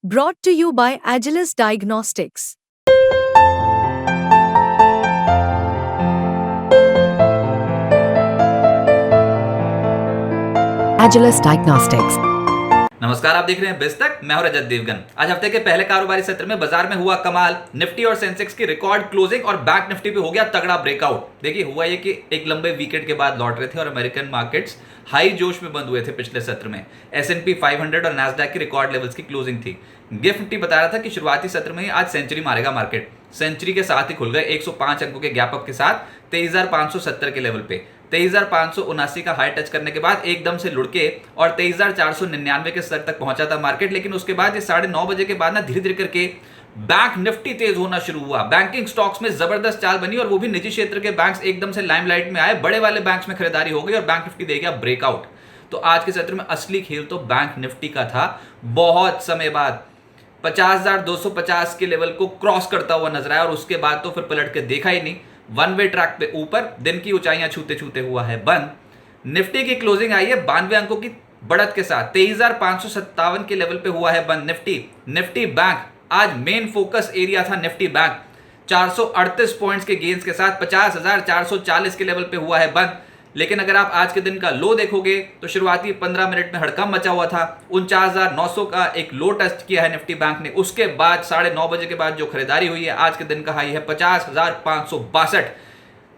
Brought to you by Agilus Diagnostics. Agilus Diagnostics. नमस्कार, आप देख रहे हैं बिस्तक। मैं हूं रजत देवगन। आज हफ्ते के पहले कारोबारी सत्र में बाजार में हुआ कमाल। निफ्टी और सेंसेक्स की रिकॉर्ड क्लोजिंग और बैंक निफ्टी पे हो गया तगड़ा ब्रेकआउट। देखिए, हुआ ये कि एक लंबे वीकेंड के बाद लौट रहे थे और अमेरिकन मार्केट्स हाई जोश में बंद हुए थे। पिछले सत्र में S&P 500 और नैस्डैक की रिकॉर्ड लेवल्स की क्लोजिंग थी। गिफ्ट निफ्टी बता रहा था कि शुरुआती सत्र में ही आज सेंचुरी मारेगा मार्केट। सेंचुरी के साथ ही खुल गए 105 अंकों के गैप अप के साथ 23,570 के लेवल पे। 23,579 का हाई टच करने के बाद एकदम से लुढ़के और 23,499 के स्तर तक पहुंचा था मार्केट। लेकिन उसके बाद ये 9:30 बजे के बाद ना धीरे धीरे करके बैंक निफ्टी तेज होना शुरू हुआ। बैंकिंग स्टॉक्स में जबरदस्त चाल बनी और वो भी निजी क्षेत्र के बैंक्स एकदम से लाइमलाइट में आए। बड़े वाले बैंक्स में खरीदारी हो गई और बैंक निफ्टी दे गया ब्रेकआउट। तो आज के सत्र में असली खेल तो बैंक निफ्टी का था। बहुत समय बाद 50,250 के लेवल को क्रॉस करता हुआ नजर आया और उसके बाद तो फिर पलट के देखा ही नहीं। वन वे ट्रैक पे ऊपर दिन की ऊंचाइयां छूते छूते हुआ है बंद। निफ्टी की क्लोजिंग आई है 92 अंकों की बढ़त के साथ। 23,557 के लेवल पे हुआ है बंद निफ्टी बैंक आज मेन फोकस एरिया था। निफ्टी बैंक 438 पॉइंट्स के गेंस के साथ 50,440 के लेवल पे हुआ है बंद। लेकिन अगर आप आज के दिन का लो देखोगे तो शुरुआती 15 मिनट में हड़कंप मचा हुआ था। 49,900 का एक लो टच किया है निफ्टी बैंक ने। उसके बाद 9:30 बजे के बाद जो खरीदारी हुई है, आज के दिन का हाई है 50,562।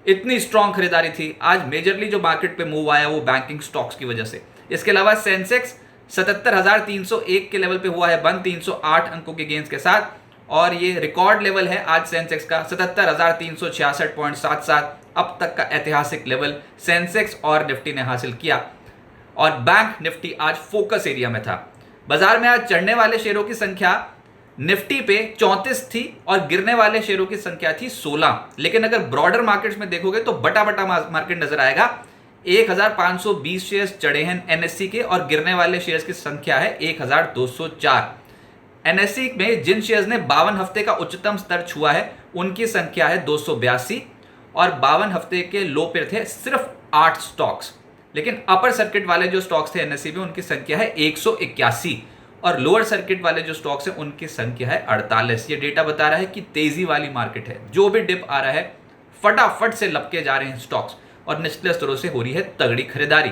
इतनी स्ट्रॉन्ग खरीदारी थी। आज मेजरली जो मार्केट पे मूव आया वो बैंकिंग स्टॉक्स की वजह से। इसके अलावा सेंसेक्स 77,301 के लेवल पे हुआ है बंद 308 अंकों के गेंस के साथ। और ये रिकॉर्ड लेवल है आज सेंसेक्स का 77,366.77। अब तक का ऐतिहासिक लेवल सेंसेक्स और निफ्टी ने हासिल किया। और बैंक निफ्टी आज फोकस एरिया में था। बाजार में आज चढ़ने वाले शेयरों की संख्या निफ्टी पे 34 थी और गिरने वाले शेयरों की संख्या थी 16। लेकिन अगर ब्रॉडर मार्केट्स में देखोगे तो बटा बटा मार्केट नजर आएगा। 1,520 शेयर्स चढ़े हैं एनएससी के और गिरने वाले शेयर्स की संख्या है 1,204। एनएससी में जिन शेयर्स ने 52 हफ्ते का उच्चतम स्तर छुआ है उनकी संख्या है 282 और 52 हफ्ते के लो पे थे सिर्फ 8 स्टॉक्स। लेकिन अपर सर्किट वाले जो स्टॉक्स थे एनएससी में उनकी संख्या है 181 और लोअर सर्किट वाले जो स्टॉक्स हैं उनकी संख्या है 48। ये डेटा बता रहा है कि तेजी वाली मार्केट है। जो भी डिप आ रहा है फटाफट से लपके जा रहे हैं स्टॉक्स और निचले स्तरों से हो रही है तगड़ी खरीदारी।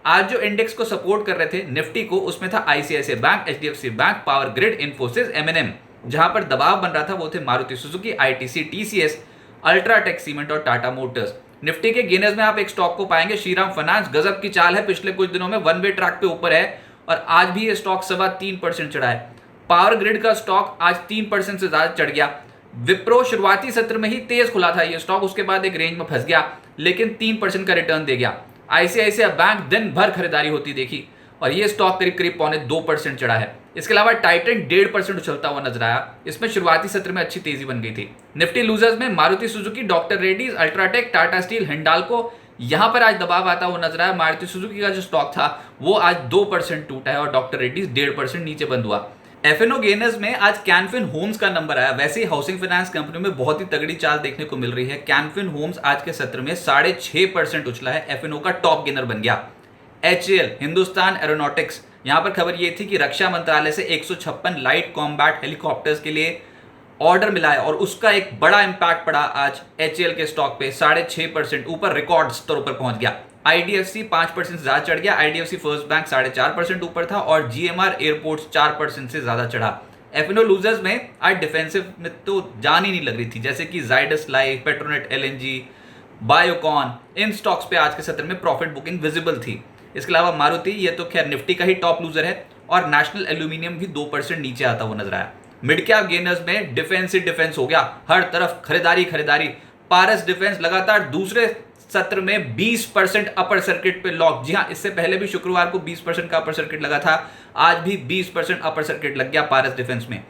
आज जो इंडेक्स को सपोर्ट कर रहे थे निफ्टी को, उसमें था ICICI bank, HDFC bank, power grid, Infosys, MNM. जहां पर दबाव बन रहा था वो थे Maruti Suzuki, ITC, TCS, UltraTech cement और टाटा मोटर्स। निफ्टी के गेनर्स में आप एक स्टॉक को पाएंगे श्रीराम फाइनेंस। गजब की चाल है, पिछले कुछ दिनों में वन वे ट्रैक पे ऊपर है और आज भी ये स्टॉक 3.25% चढ़ा है। पावर ग्रिड का स्टॉक आज 3% से ज्यादा चढ़ गया। विप्रो शुरुआती सत्र में ही तेज खुला था ये स्टॉक, उसके बाद एक रेंज में फंस गया लेकिन 3% का रिटर्न दे गया। आईसीआईसीआई बैंक दिन भर खरीदारी होती देखी और ये स्टॉक करीब करीब 2.25% चढ़ा है। इसके अलावा टाइटन 1.5% उछलता हुआ नजर आया। इसमें शुरुआती सत्र में अच्छी तेजी बन गई थी। निफ्टी लूजर्स में Maruti Suzuki, doctor Reddy's, UltraTech, Tata steel, Hindalco, यहां पर आज दबाव आता हुआ नजर आया। मारुति सुजुकी का जो स्टॉक था वो आज 2% टूटा है और डॉक्टर रेड्डीज 1.5% नीचे बंद हुआ। एफएनओ गेनर्स में आज कैनफिन होम्स का नंबर आया। वैसे ही हाउसिंग फाइनेंस कंपनी में बहुत ही तगड़ी चाल देखने को मिल रही है। कैनफिन होम्स आज के सत्र में 6.5% उछला है, एफएनओ का टॉप गेनर बन गया। एचएएल, हिंदुस्तान एरोनॉटिक्स, यहां पर खबर यह थी कि रक्षा मंत्रालय से 156 लाइट कॉम्बैट हेलीकॉप्टर्स के लिए ऑर्डर मिला है और उसका एक बड़ा इंपैक्ट पड़ा आज एचएएल के स्टॉक पे। 6.5% ऊपर रिकॉर्ड स्तरों पर पहुंच गया। आईडीएफसी 5% से ज्यादा चढ़ गया। आईडीएफसी फर्स्ट बैंक 4.5% ऊपर था और जीएमआर एयरपोर्ट्स 4% से ज्यादा चढ़ा। एफएनओ लूजर्स में आज डिफेंसिव में तो जान ही नहीं लग रही थी, जैसे कि जाइडस लाइफ, पेट्रोनेट एलएनजी, बायोकॉन, इन स्टॉक्स पे आज के सत्र में प्रॉफिट बुकिंग विजिबल थी। इसके अलावा मारुति, ये तो खैर निफ्टी का ही टॉप लूजर है और नेशनल एल्यूमिनियम भी 2% नीचे आता हुआ नजर आया। मिड कैप गेनर्स में डिफेंस ही डिफेंस हो गया, हर तरफ खरीदारी। पारस डिफेंस लगातार दूसरे सत्र में 20% अपर सर्किट पे लॉक। जी हां, इससे पहले भी शुक्रवार को 20% का अपर सर्किट लगा था। आज भी 20% अपर सर्किट लग गया पारस डिफेंस में।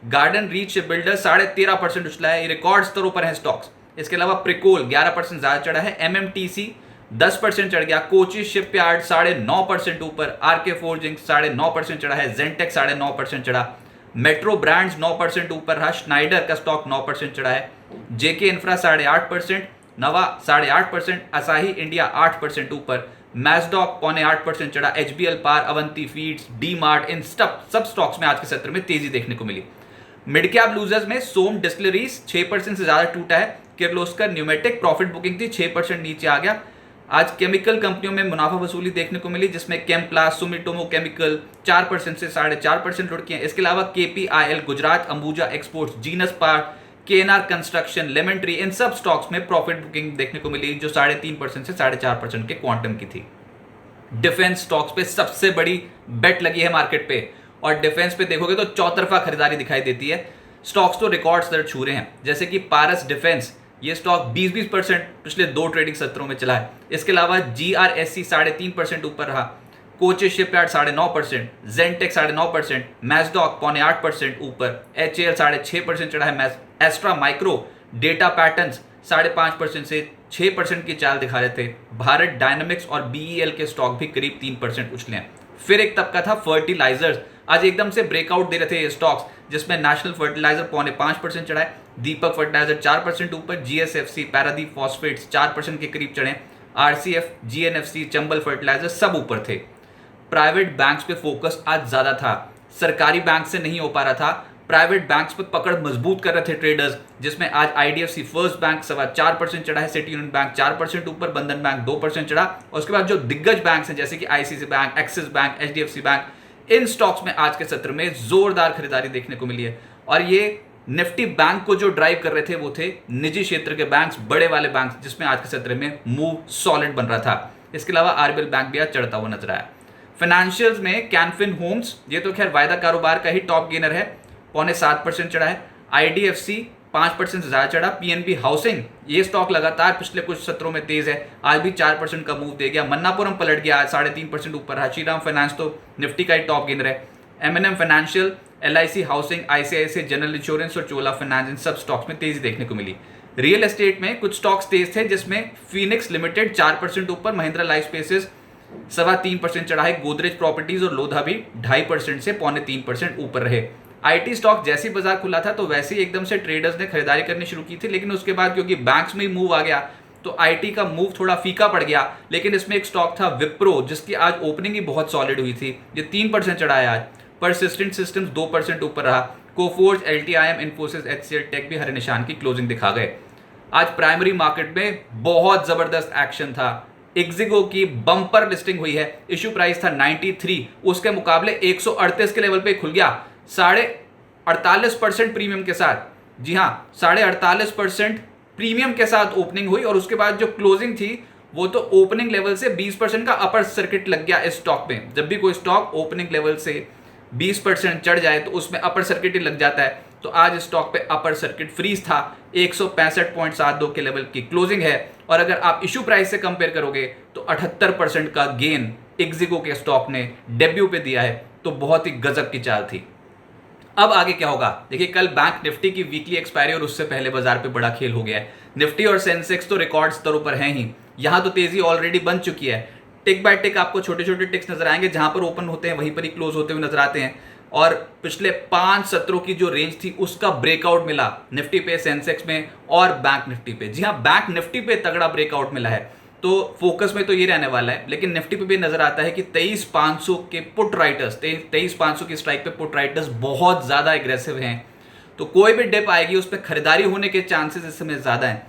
गार्डन रीच बिल्डर 13.5% उछला है, ये रिकॉर्ड स्तरों पर है स्टॉक्स। इसके अलावा प्रिकोल 11% ज्यादा चढ़ा है। एमएमटीसी 10% चढ़ गया। कोची शिपयार्ड 9.5% ऊपर। आरके फोर्जिंग 9.5% चढ़ा है। जेंटेक 9.5% चढ़ा। मेट्रो ब्रांड्स 9% ऊपर रहा। श्नाइडर का स्टॉक 9% चढ़ा है। जेके इंफ्रा 8.5%, नवा 8.5%, असाही इंडिया 8% ऊपर। मैजडॉक 0.8% चढ़ा, HBL पार, अवंती फीड्स, डी मार्ट, इन सब स्टॉक्स में आज के सत्र में तेजी देखने को मिली। मिड कैप लूजर्स में सोम डिस्टिलरीज 6% से ज्यादा टूटा है। किर्लोस्कर न्यूमेटिक प्रॉफिट बुकिंग थी 6% नीचे आ गया। आज केमिकल कंपनियों में मुनाफा वसूली देखने को मिली, जिसमें केमप्लास, सुमिटोमो केमिकल 4% से 4.5% लुढ़की हैं। इसके अलावा KPIL, Gujarat Ambuja exports, Genus park, KNR construction, Lemon Tree, इन सब स्टॉक्स में प्रॉफिट बुकिंग देखने को मिली जो 3.5% से 4.5% के क्वांटम की थी। डिफेंस स्टॉक्स पे सबसे बड़ी बेट लगी है मार्केट पे, और डिफेंस पे देखोगे तो चौतरफा खरीदारी दिखाई देती है। स्टॉक्स तो रिकॉर्ड्स दर छू रहे हैं, जैसे कि पारस डिफेंस, ये स्टॉक 20% पिछले 2 ट्रेडिंग सत्रों में चला है। इसके अलावा GRSC 3.5% ऊपर रहा, कोचे शिपयार्ड 9.5%, जेंटेक 9.5%, मैजडॉक 0.8% ऊपर, HAL 6.5% चढ़ा है। एस्ट्रा माइक्रो डेटा पैटर्न्स 5.5% से 6% की चाल दिखा रहे थे। भारत डायनामिक्स और BEL के स्टॉक भी करीब 3% उछले हैं। फिर एक तबका था फर्टिलाइजर्स, आज एकदम से ब्रेकआउट दे रहे थे ये स्टॉक्स, जिसमें नेशनल फर्टिलाइजर 0.5% चढ़ा है, दीपक फर्टिलाइजर 4% ऊपर, GSFC, पैरादीप फॉस्फेट्स 4% के करीब चढ़े, RCF, GNFC, चंबल फर्टिलाइजर सब ऊपर थे। प्राइवेट बैंक्स पे फोकस आज ज्यादा था, सरकारी बैंक से नहीं हो पा रहा था। प्राइवेट बैंक्स पे पकड़ मजबूत कर रहे थे ट्रेडर्स, जिसमें आज IDFC फर्स्ट बैंक 4.25% चढ़ा है, सिटी यूनियन बैंक 4% ऊपर, बंधन बैंक 2% चढ़ा। और उसके बाद जो दिग्गज बैंक हैं जैसे कि ICICI bank, Axis bank, HDFC bank, इन स्टॉक्स में आज के सत्र में जोरदार खरीदारी देखने को मिली है। और ये निफ्टी बैंक को जो ड्राइव कर रहे थे वो थे निजी क्षेत्र के बैंक्स, बड़े वाले बैंक, जिसमें आज के सत्र में मूव सॉलिड बन रहा था। इसके अलावा RBL बैंक भी आज चढ़ता हुआ नजर आया। फाइनेंशियल्स में कैनफिन होम्स, ये तो खैर वायदा कारोबार का ही टॉप गेनर है, 0.7% चढ़ा है। IDFC 5% से ज्यादा चढ़ा। PNB हाउसिंग, ये स्टॉक लगातार पिछले कुछ सत्रों में तेज है, आज भी 4% का मूव दे गया। मन्नापुरम पलट गया, आज 3.5% ऊपर रहा। श्रीराम फाइनेंस तो निफ्टी का ही टॉप गेनर है। M&M financial, LIC housing, ICICI general insurance और चोला फाइनेंस, इन सब स्टॉक्स में तेजी देखने को मिली। रियल एस्टेट में कुछ स्टॉक्स तेज थे, जिसमें फीनिक्स लिमिटेड 4% ऊपर, महिंद्रा लाइफ स्पेसेस 3.25% चढ़ा है, गोदरेज प्रॉपर्टीज और लोधा भी 2.5% से 0.3% ऊपर रहे। IT स्टॉक जैसे ही बाजार खुला था तो वैसे ही एकदम से ट्रेडर्स ने खरीदारी करनी शुरू की थी, लेकिन उसके बाद क्योंकि बैंक्स में ही मूव आ गया तो IT का मूव थोड़ा फीका पड़ गया। लेकिन इसमें एक स्टॉक था विप्रो, जिसकी आज ओपनिंग ही बहुत सॉलिड हुई थी, ये 3% चढ़ा है आज। परसिस्टेंट सिस्टम्स 2% ऊपर रहा। Coforge, LTIM, Infosys, HCL tech भी हरे निशान की क्लोजिंग दिखा गए। आज प्राइमरी मार्केट में बहुत जबरदस्त एक्शन था। एक्जिगो की बम्पर लिस्टिंग हुई है, इश्यू प्राइस था 93, उसके मुकाबले 138 के लेवल पे खुल गया 48.5% प्रीमियम के साथ। जी हाँ, 48.5% प्रीमियम के साथ ओपनिंग हुई, और उसके बाद जो क्लोजिंग थी वो तो ओपनिंग लेवल से 20% का अपर सर्किट लग गया इस स्टॉक में। जब भी कोई स्टॉक ओपनिंग लेवल से 20% चढ़ जाए तो उसमें अपर सर्किट ही लग जाता है। तो आज स्टॉक पे अपर सर्किट फ्रीज था, 165.72 के लेवल की क्लोजिंग है। और अगर आप इश्यू प्राइस से कंपेयर करोगे तो 78% का गेन एक्जिगो के स्टॉक ने डेब्यू पे दिया है, तो बहुत ही गजब की चाल थी। अब आगे क्या होगा, देखिए कल बैंक निफ्टी की वीकली एक्सपायरी और उससे पहले बाजार पे बड़ा खेल हो गया है। निफ्टी और सेंसेक्स तो रिकॉर्ड स्तरों पर हैं ही, यहां तो तेजी ऑलरेडी बन चुकी है। टिक बाय टिक आपको छोटे छोटे टिक्स नजर आएंगे, जहां पर ओपन होते हैं वहीं पर ही क्लोज होते हुए नजर आते हैं। और पिछले 5 सत्रों की जो रेंज थी उसका ब्रेकआउट मिला निफ्टी पे, सेंसेक्स में और बैंक निफ्टी पे। जी हाँ, बैंक निफ्टी पे तगड़ा ब्रेकआउट मिला है, तो फोकस में तो ये रहने वाला है। लेकिन निफ्टी पे भी नजर आता है कि 23,500 के पुट राइटर्स, 23,500 की स्ट्राइक पे पुट राइटर्स बहुत ज्यादा एग्रेसिव हैं, तो कोई भी डिप आएगी उस पर खरीदारी होने के चांसेस इस समय ज्यादा हैं।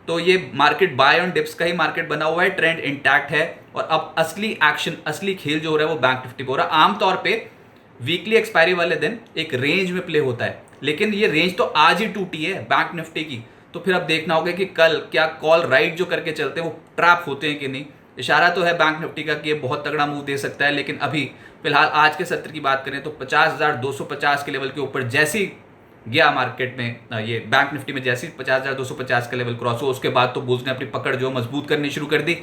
तो ये मार्केट बाय ऑन डिप्स का ही मार्केट बना हुआ है, ट्रेंड इंटैक्ट है, और अब असली एक्शन, असली खेल जो हो रहा है वो बैंक निफ्टी पे हो रहा है। आमतौर पे वीकली एक्सपायरी वाले दिन एक रेंज में प्ले होता है, लेकिन ये रेंज तो आज ही टूटी है बैंक निफ्टी की। तो फिर अब देखना होगा कि कल क्या कॉल राइट जो करके चलते हैं वो ट्रैप होते हैं कि नहीं। इशारा तो है बैंक निफ्टी का कि ये बहुत तगड़ा मूव दे सकता है, लेकिन अभी फिलहाल आज के सत्र की बात करें तो 50,250 के लेवल के ऊपर जैसी गया मार्केट में, ये बैंक निफ्टी में जैसी 50,250 का लेवल क्रॉस हो, उसके बाद तो बुल्स ने अपनी पकड़ जो मजबूत करनी शुरू कर दी।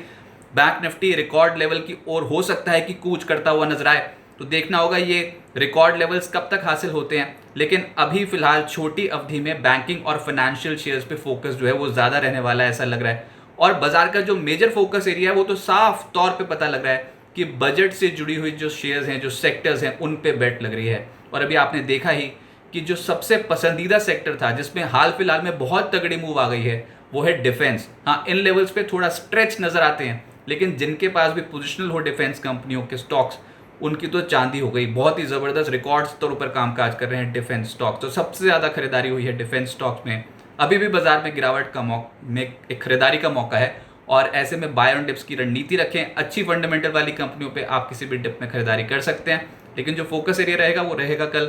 बैंक निफ्टी रिकॉर्ड लेवल की ओर हो सकता है कि कूच करता हुआ नजर आए, तो देखना होगा ये रिकॉर्ड लेवल्स कब तक हासिल होते हैं। लेकिन अभी फिलहाल छोटी अवधि में बैंकिंग और फाइनेंशियल शेयर्स पे फोकस जो है वो ज़्यादा रहने वाला है, ऐसा लग रहा है। और बाजार का जो मेजर फोकस एरिया है वो तो साफ तौर पे पता लग रहा है कि बजट से जुड़ी हुई जो शेयर्स हैं, जो सेक्टर्स हैं, उन पे बेट लग रही है। और अभी आपने देखा ही कि जो सबसे पसंदीदा सेक्टर था जिसमें हाल फिलहाल में बहुत तगड़ी मूव आ गई है वो है डिफेंस। हाँ, इन लेवल्स पे थोड़ा स्ट्रेच नजर आते हैं, लेकिन जिनके पास भी पोजिशनल हो डिफेंस कंपनियों के स्टॉक्स, उनकी तो चांदी हो गई। बहुत ही ज़बरदस्त रिकॉर्ड स्तर पर कामकाज कर रहे हैं डिफेंस स्टॉक्स। तो सबसे ज़्यादा खरीदारी हुई है डिफेंस स्टॉक्स में। अभी भी बाजार में गिरावट का में एक खरीदारी का मौका है, और ऐसे में बाय ऑन डिप्स की रणनीति रखें। अच्छी फंडामेंटल वाली कंपनियों पे आप किसी भी डिप में खरीदारी कर सकते हैं, लेकिन जो फोकस एरिया रहेगा वो रहेगा कल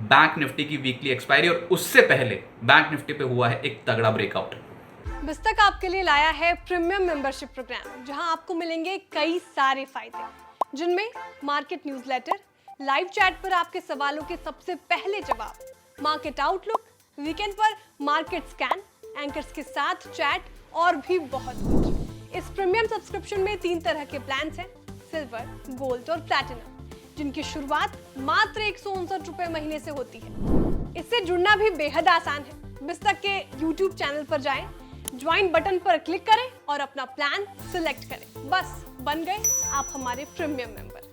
बैंक निफ्टी की वीकली एक्सपायरी, और उससे पहले बैंक निफ्टी पे हुआ है एक तगड़ा ब्रेकआउट। बिस्तक आपके लिए लाया है प्रीमियम मेंबरशिप प्रोग्राम, जहां आपको मिलेंगे कई सारे फायदे, जिनमें मार्केट न्यूज़लेटर, लाइव चैट पर आपके सवालों के सबसे पहले जवाब, मार्केट आउटलुक, वीकेंड पर मार्केट स्कैन, एंकर्स के साथ चैट और भी बहुत कुछ। इस प्रीमियम सब्सक्रिप्शन में 3 तरह के प्लान्स हैं, सिल्वर, गोल्ड और प्लैटिनम, जिनकी शुरुआत मात्र 159 रुपए महीने से होती है। इससे जुड़ना भी बेहद आसान है। बिस्तक के YouTube चैनल पर जाएं, ज्वाइन बटन पर क्लिक करें और अपना प्लान सिलेक्ट करें। बस बन गए आप हमारे प्रीमियम मेंबर।